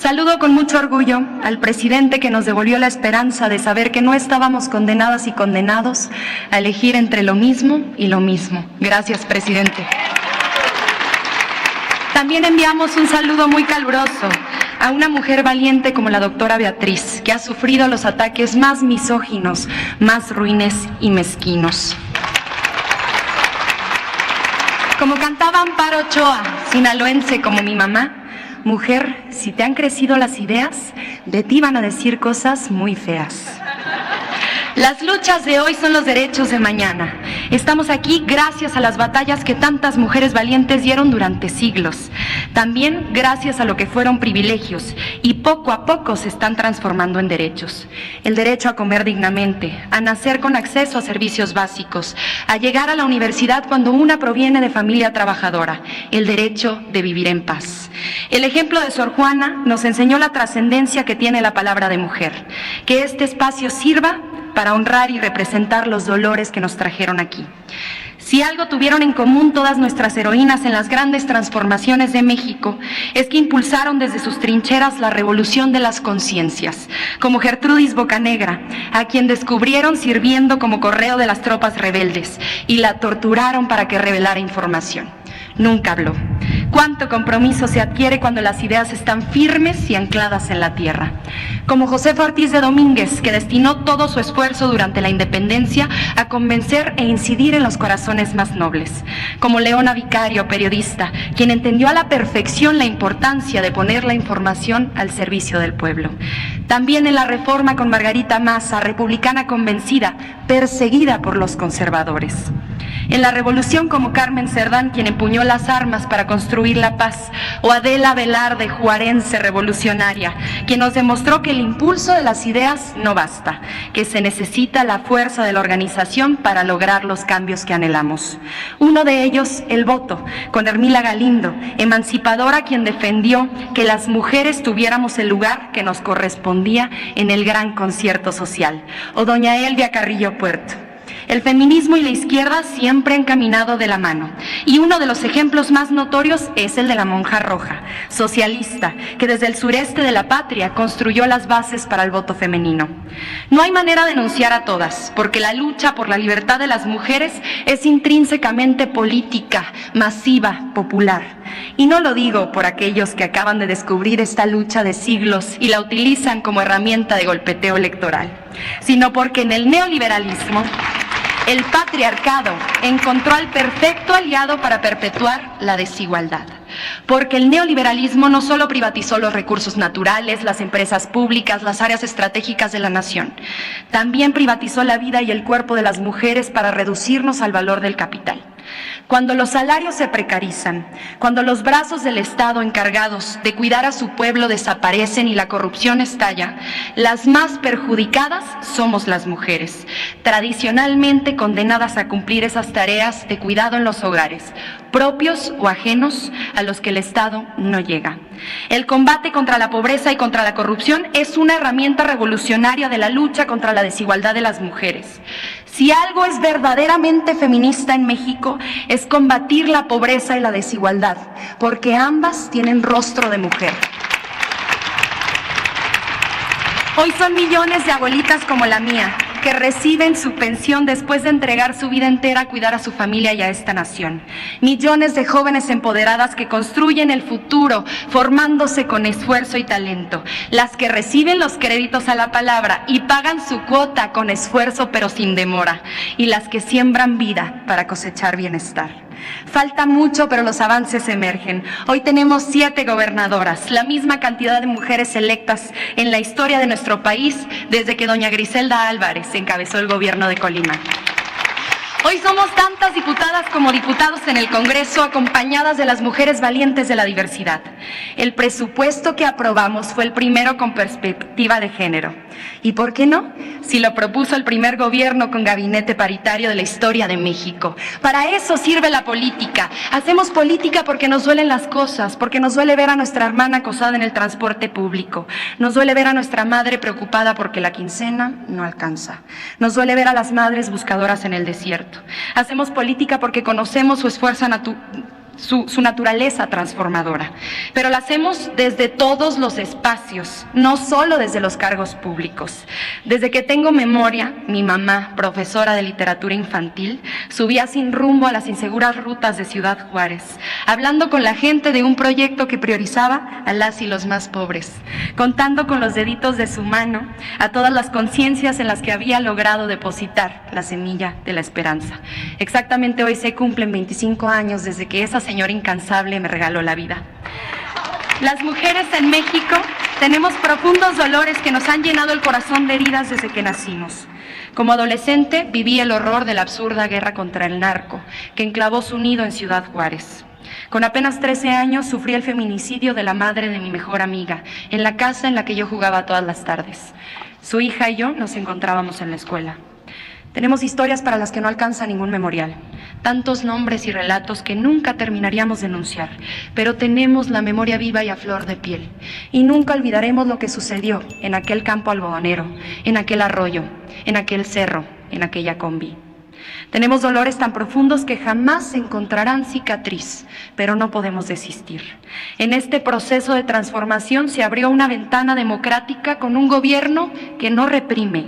Saludo con mucho orgullo al presidente que nos devolvió la esperanza de saber que no estábamos condenadas y condenados a elegir entre lo mismo y lo mismo. Gracias, presidente. También enviamos un saludo muy caluroso a una mujer valiente como la doctora Beatriz, que ha sufrido los ataques más misóginos, más ruines y mezquinos. Como cantaba Amparo Ochoa, sinaloense como mi mamá, mujer, si te han crecido las ideas, de ti van a decir cosas muy feas. Las luchas de hoy son los derechos de mañana. Estamos aquí gracias a las batallas que tantas mujeres valientes dieron durante siglos. También gracias a lo que fueron privilegios y poco a poco se están transformando en derechos. El derecho a comer dignamente, a nacer con acceso a servicios básicos, a llegar a la universidad cuando una proviene de familia trabajadora, el derecho de vivir en paz. El ejemplo de Sor Juana nos enseñó la trascendencia que tiene la palabra de mujer, que este espacio sirva para honrar y representar los dolores que nos trajeron aquí. Si algo tuvieron en común todas nuestras heroínas en las grandes transformaciones de México, es que impulsaron desde sus trincheras la revolución de las conciencias, como Gertrudis Bocanegra, a quien descubrieron sirviendo como correo de las tropas rebeldes y la torturaron para que revelara información. Nunca habló. Cuánto compromiso se adquiere cuando las ideas están firmes y ancladas en la tierra. Como Josefa Ortiz de Domínguez, que destinó todo su esfuerzo durante la independencia a convencer e incidir en los corazones más nobles. Como Leona Vicario, periodista, quien entendió a la perfección la importancia de poner la información al servicio del pueblo. También en la Reforma con Margarita Maza, republicana convencida, perseguida por los conservadores. En la Revolución como Carmen Cerdán, quien empuñó las armas para construir la paz, o Adela Velarde, juarense revolucionaria, quien nos demostró que el impulso de las ideas no basta, que se necesita la fuerza de la organización para lograr los cambios que anhelamos. Uno de ellos, el voto, con Hermila Galindo, emancipadora, quien defendió que las mujeres tuviéramos el lugar que nos correspondía en el gran concierto social, o doña Elvia Carrillo Puerto. El feminismo y la izquierda siempre han caminado de la mano, y uno de los ejemplos más notorios es el de la monja roja, socialista, que desde el sureste de la patria construyó las bases para el voto femenino. No hay manera de enunciar a todas, porque la lucha por la libertad de las mujeres es intrínsecamente política, masiva, popular. Y no lo digo por aquellos que acaban de descubrir esta lucha de siglos y la utilizan como herramienta de golpeteo electoral, sino porque en el neoliberalismo el patriarcado encontró al perfecto aliado para perpetuar la desigualdad. Porque el neoliberalismo no solo privatizó los recursos naturales, las empresas públicas, las áreas estratégicas de la nación, también privatizó la vida y el cuerpo de las mujeres para reducirnos al valor del capital. Cuando los salarios se precarizan, cuando los brazos del Estado encargados de cuidar a su pueblo desaparecen y la corrupción estalla, las más perjudicadas somos las mujeres, tradicionalmente condenadas a cumplir esas tareas de cuidado en los hogares, propios o ajenos a los que el Estado no llega. El combate contra la pobreza y contra la corrupción es una herramienta revolucionaria de la lucha contra la desigualdad de las mujeres. Si algo es verdaderamente feminista en México, es combatir la pobreza y la desigualdad, porque ambas tienen rostro de mujer. Hoy son millones de abuelitas como la mía, que reciben su pensión después de entregar su vida entera a cuidar a su familia y a esta nación. Millones de jóvenes empoderadas que construyen el futuro, formándose con esfuerzo y talento. Las que reciben los créditos a la palabra y pagan su cuota con esfuerzo pero sin demora. Y las que siembran vida para cosechar bienestar. Falta mucho, pero los avances emergen. Hoy tenemos 7 gobernadoras, la misma cantidad de mujeres electas en la historia de nuestro país desde que doña Griselda Álvarez encabezó el gobierno de Colima. Hoy somos tantas diputadas como diputados en el Congreso, acompañadas de las mujeres valientes de la diversidad. El presupuesto que aprobamos fue el primero con perspectiva de género. ¿Y por qué no? Si lo propuso el primer gobierno con gabinete paritario de la historia de México. Para eso sirve la política. Hacemos política porque nos duelen las cosas, porque nos duele ver a nuestra hermana acosada en el transporte público. Nos duele ver a nuestra madre preocupada porque la quincena no alcanza. Nos duele ver a las madres buscadoras en el desierto. Hacemos política porque conocemos su esfuerzo su naturaleza transformadora. Pero la hacemos desde todos los espacios, no solo desde los cargos públicos. Desde que tengo memoria, mi mamá, profesora de literatura infantil, subía sin rumbo a las inseguras rutas de Ciudad Juárez, hablando con la gente de un proyecto que priorizaba a las y los más pobres, contando con los deditos de su mano a todas las conciencias en las que había logrado depositar la semilla de la esperanza. Exactamente hoy se cumplen 25 años desde que esa señora incansable me regaló la vida. Las mujeres en México tenemos profundos dolores que nos han llenado el corazón de heridas desde que nacimos. Como adolescente viví el horror de la absurda guerra contra el narco, que enclavó su nido en Ciudad Juárez. Con apenas 13 años sufrí el feminicidio de la madre de mi mejor amiga, en la casa en la que yo jugaba todas las tardes. Su hija y yo nos encontrábamos en la escuela. Tenemos historias para las que no alcanza ningún memorial, tantos nombres y relatos que nunca terminaríamos de enunciar, pero tenemos la memoria viva y a flor de piel, y nunca olvidaremos lo que sucedió en aquel campo algodonero, en aquel arroyo, en aquel cerro, en aquella combi. Tenemos dolores tan profundos que jamás encontrarán cicatriz, pero no podemos desistir. En este proceso de transformación se abrió una ventana democrática con un gobierno que no reprime,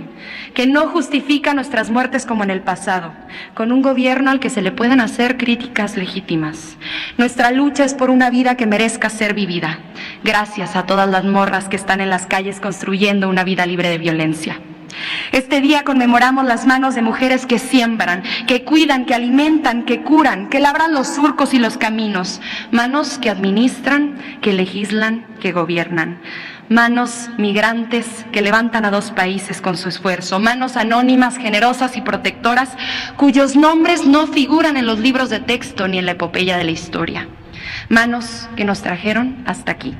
que no justifica nuestras muertes como en el pasado, con un gobierno al que se le pueden hacer críticas legítimas. Nuestra lucha es por una vida que merezca ser vivida. Gracias a todas las morras que están en las calles construyendo una vida libre de violencia. Este día conmemoramos las manos de mujeres que siembran, que cuidan, que alimentan, que curan, que labran los surcos y los caminos. Manos que administran, que legislan, que gobiernan. Manos migrantes que levantan a dos países con su esfuerzo. Manos anónimas, generosas y protectoras, cuyos nombres no figuran en los libros de texto ni en la epopeya de la historia. Manos que nos trajeron hasta aquí,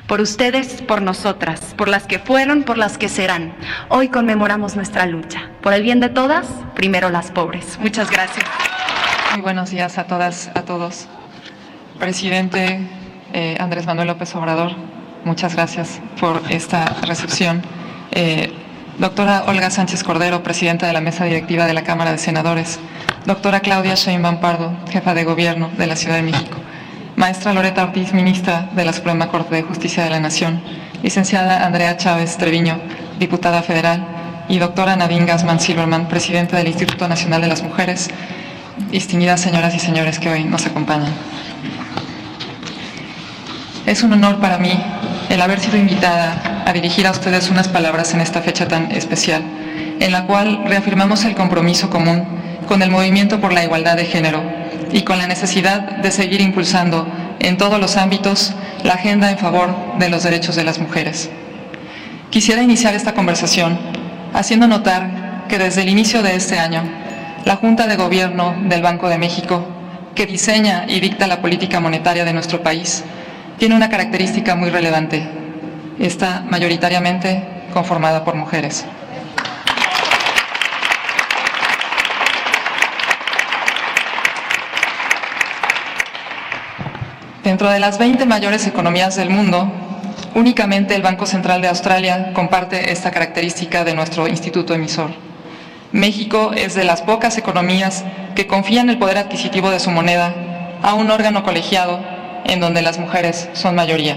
por ustedes, por nosotras, por las que fueron, por las que serán. Hoy conmemoramos nuestra lucha, por el bien de todas, primero las pobres. Muchas gracias. Muy buenos días a todas, a todos. Presidente Andrés Manuel López Obrador, muchas gracias por esta recepción. Doctora Olga Sánchez Cordero, presidenta de la mesa directiva de la Cámara de Senadores. Doctora Claudia Sheinbaum Pardo, jefa de gobierno de la Ciudad de México. Maestra Loreta Ortiz, ministra de la Suprema Corte de Justicia de la Nación, licenciada Andrea Chávez Treviño, diputada federal, y doctora Nadine Gassman Silverman, presidenta del Instituto Nacional de las Mujeres, distinguidas señoras y señores que hoy nos acompañan. Es un honor para mí el haber sido invitada a dirigir a ustedes unas palabras en esta fecha tan especial, en la cual reafirmamos el compromiso común con el movimiento por la igualdad de género y con la necesidad de seguir impulsando en todos los ámbitos la agenda en favor de los derechos de las mujeres. Quisiera iniciar esta conversación haciendo notar que desde el inicio de este año, la Junta de Gobierno del Banco de México, que diseña y dicta la política monetaria de nuestro país, tiene una característica muy relevante. Está mayoritariamente conformada por mujeres. Dentro de las 20 mayores economías del mundo, únicamente el Banco Central de Australia comparte esta característica de nuestro instituto emisor. México es de las pocas economías que confían el poder adquisitivo de su moneda a un órgano colegiado en donde las mujeres son mayoría.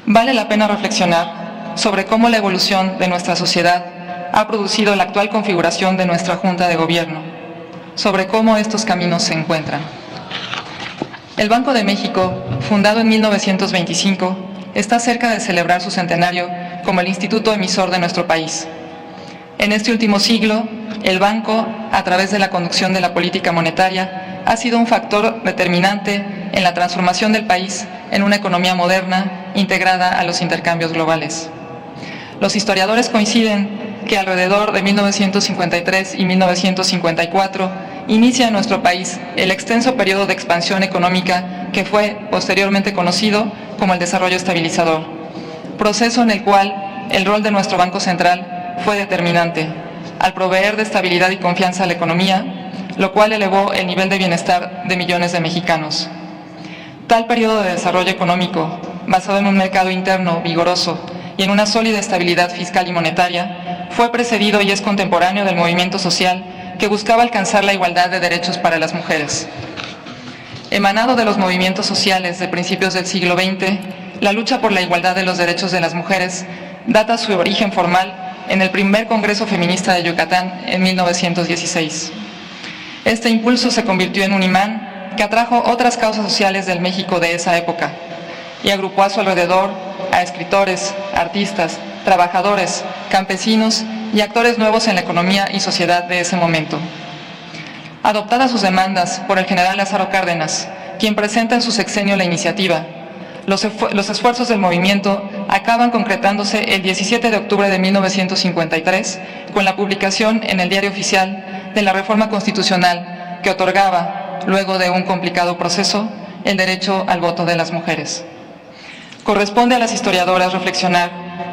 Vale la pena reflexionar sobre cómo la evolución de nuestra sociedad ha producido la actual configuración de nuestra Junta de Gobierno, sobre cómo estos caminos se encuentran. El Banco de México, fundado en 1925, está cerca de celebrar su centenario como el instituto emisor de nuestro país. En este último siglo, el banco, a través de la conducción de la política monetaria, ha sido un factor determinante en la transformación del país en una economía moderna integrada a los intercambios globales. Los historiadores coinciden que alrededor de 1953 y 1954 inicia en nuestro país el extenso periodo de expansión económica que fue posteriormente conocido como el desarrollo estabilizador, proceso en el cual el rol de nuestro Banco Central fue determinante al proveer de estabilidad y confianza a la economía, lo cual elevó el nivel de bienestar de millones de mexicanos. Tal periodo de desarrollo económico, basado en un mercado interno vigoroso y en una sólida estabilidad fiscal y monetaria, fue precedido y es contemporáneo del movimiento social que buscaba alcanzar la igualdad de derechos para las mujeres. Emanado de los movimientos sociales de principios del siglo XX, la lucha por la igualdad de los derechos de las mujeres data su origen formal en el primer Congreso Feminista de Yucatán en 1916. Este impulso se convirtió en un imán que atrajo otras causas sociales del México de esa época y agrupó a su alrededor a escritores, artistas, trabajadores, campesinos y actores nuevos en la economía y sociedad de ese momento. Adoptadas sus demandas por el general Lázaro Cárdenas, quien presenta en su sexenio la iniciativa, los esfuerzos del movimiento acaban concretándose el 17 de octubre de 1953 con la publicación en el Diario Oficial de la reforma constitucional que otorgaba, luego de un complicado proceso, el derecho al voto de las mujeres. Corresponde a las historiadoras reflexionar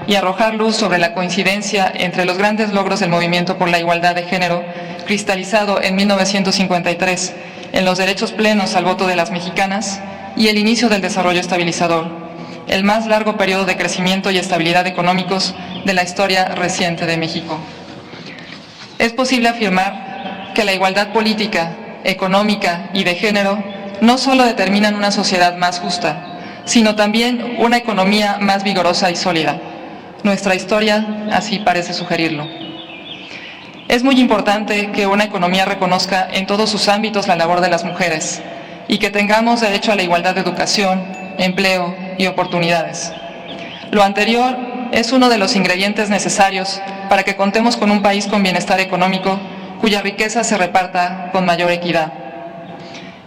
y arrojar luz sobre la coincidencia entre los grandes logros del movimiento por la igualdad de género, cristalizado en 1953 en los derechos plenos al voto de las mexicanas, y el inicio del desarrollo estabilizador, el más largo periodo de crecimiento y estabilidad económicos de la historia reciente de México. Es posible afirmar que la igualdad política, económica y de género no solo determinan una sociedad más justa, sino también una economía más vigorosa y sólida. Nuestra historia así parece sugerirlo. Es muy importante que una economía reconozca en todos sus ámbitos la labor de las mujeres y que tengamos derecho a la igualdad de educación, empleo y oportunidades. Lo anterior es uno de los ingredientes necesarios para que contemos con un país con bienestar económico cuya riqueza se reparta con mayor equidad.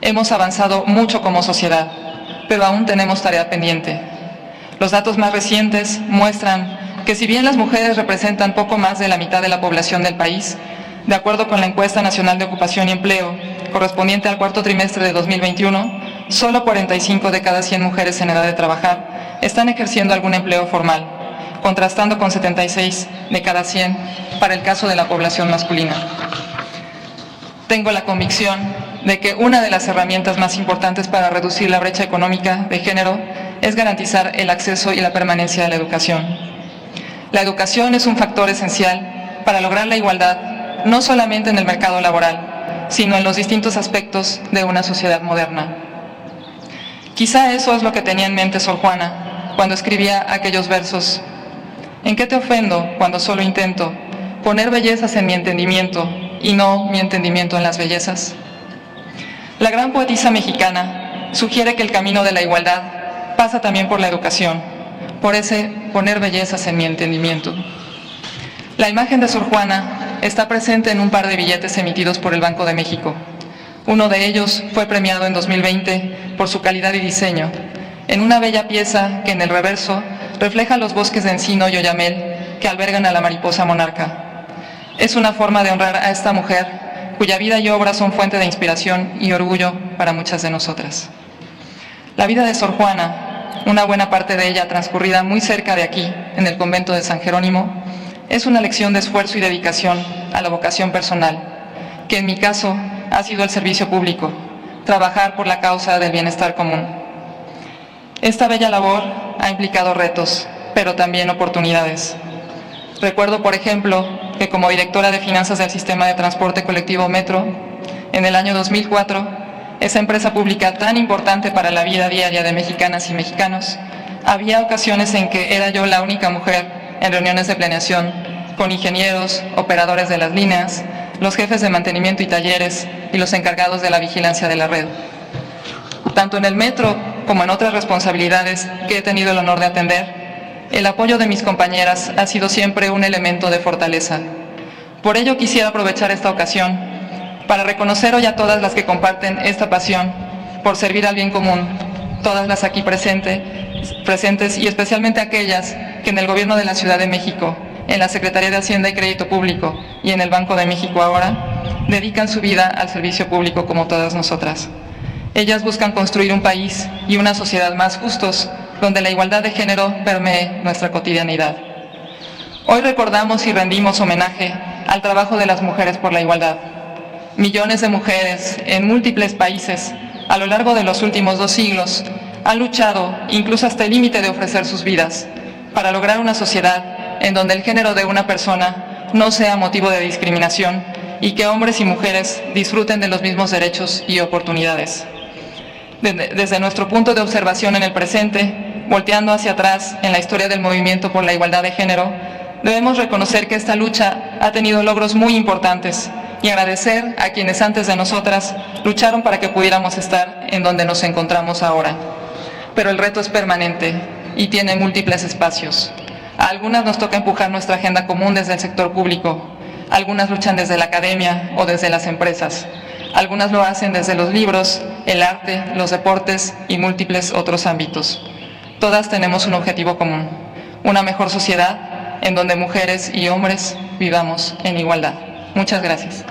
Hemos avanzado mucho como sociedad, pero aún tenemos tarea pendiente. Los datos más recientes muestran que si bien las mujeres representan poco más de la mitad de la población del país, de acuerdo con la Encuesta Nacional de Ocupación y Empleo, correspondiente al cuarto trimestre de 2021, solo 45 de cada 100 mujeres en edad de trabajar están ejerciendo algún empleo formal, contrastando con 76 de cada 100 para el caso de la población masculina. Tengo la convicción de que una de las herramientas más importantes para reducir la brecha económica de género es garantizar el acceso y la permanencia de la educación. La educación es un factor esencial para lograr la igualdad, no solamente en el mercado laboral, sino en los distintos aspectos de una sociedad moderna. Quizá eso es lo que tenía en mente Sor Juana cuando escribía aquellos versos. ¿En qué te ofendo cuando solo intento poner bellezas en mi entendimiento y no mi entendimiento en las bellezas? La gran poetisa mexicana sugiere que el camino de la igualdad pasa también por la educación, por ese poner bellezas en mi entendimiento. La imagen de Sor Juana está presente en un par de billetes emitidos por el Banco de México. Uno de ellos fue premiado en 2020 por su calidad y diseño, en una bella pieza que en el reverso refleja los bosques de encino y oyamel que albergan a la mariposa monarca. Es una forma de honrar a esta mujer cuya vida y obra son fuente de inspiración y orgullo para muchas de nosotras. La vida de Sor Juana, una buena parte de ella transcurrida muy cerca de aquí, en el convento de San Jerónimo, es una lección de esfuerzo y dedicación a la vocación personal, que en mi caso ha sido el servicio público, trabajar por la causa del bienestar común. Esta bella labor ha implicado retos, pero también oportunidades. Recuerdo, por ejemplo, que como directora de finanzas del sistema de transporte colectivo Metro, en el año 2004, esa empresa pública tan importante para la vida diaria de mexicanas y mexicanos, había ocasiones en que era yo la única mujer en reuniones de planeación con ingenieros, operadores de las líneas, los jefes de mantenimiento y talleres y los encargados de la vigilancia de la red. Tanto en el metro como en otras responsabilidades que he tenido el honor de atender, el apoyo de mis compañeras ha sido siempre un elemento de fortaleza. Por ello quisiera aprovechar esta ocasión para reconocer hoy a todas las que comparten esta pasión por servir al bien común, todas las aquí presentes y especialmente aquellas que en el Gobierno de la Ciudad de México, en la Secretaría de Hacienda y Crédito Público y en el Banco de México ahora, dedican su vida al servicio público como todas nosotras. Ellas buscan construir un país y una sociedad más justos, donde la igualdad de género permee nuestra cotidianidad. Hoy recordamos y rendimos homenaje al trabajo de las mujeres por la igualdad. Millones de mujeres en múltiples países a lo largo de los últimos 2 siglos han luchado, incluso hasta el límite de ofrecer sus vidas, para lograr una sociedad en donde el género de una persona no sea motivo de discriminación y que hombres y mujeres disfruten de los mismos derechos y oportunidades. Desde nuestro punto de observación en el presente, volteando hacia atrás en la historia del movimiento por la igualdad de género, debemos reconocer que esta lucha ha tenido logros muy importantes y agradecer a quienes antes de nosotras lucharon para que pudiéramos estar en donde nos encontramos ahora. Pero el reto es permanente y tiene múltiples espacios. A algunas nos toca empujar nuestra agenda común desde el sector público, algunas luchan desde la academia o desde las empresas, algunas lo hacen desde los libros, el arte, los deportes y múltiples otros ámbitos. Todas tenemos un objetivo común, una mejor sociedad en donde mujeres y hombres vivamos en igualdad. Muchas gracias.